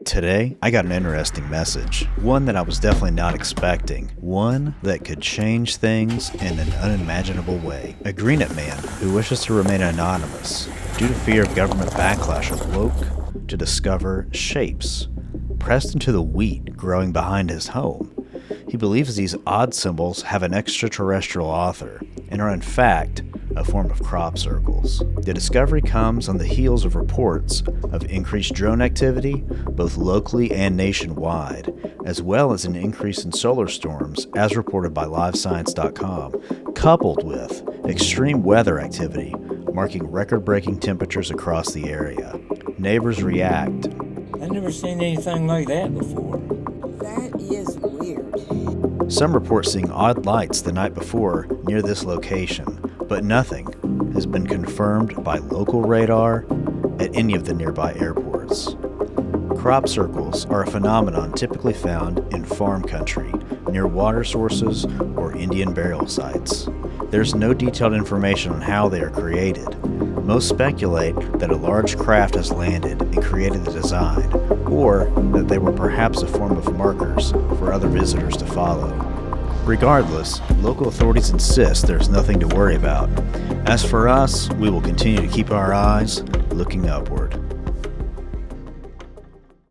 Today, I got an interesting message. One that I was definitely not expecting. One that could change things in an unimaginable way. A Greenup man who wishes to remain anonymous due to fear of government backlash awoke to discover shapes pressed into the wheat growing behind his home. He believes these odd symbols have an extraterrestrial author and are in fact a form of crop circles. The discovery comes on the heels of reports of increased drone activity, both locally and nationwide, as well as an increase in solar storms, as reported by LiveScience.com, coupled with extreme weather activity, marking record-breaking temperatures across the area. Neighbors react. I've never seen anything like that before. That is weird. Some report seeing odd lights the night before near this location, but nothing has been confirmed by local radar at any of the nearby airports. Crop circles are a phenomenon typically found in farm country, near water sources or Indian burial sites. There's no detailed information on how they are created. Most speculate that a large craft has landed and created the design, or that they were perhaps a form of markers for other visitors to follow. Regardless, local authorities insist there's nothing to worry about. As for us, we will continue to keep our eyes looking upward.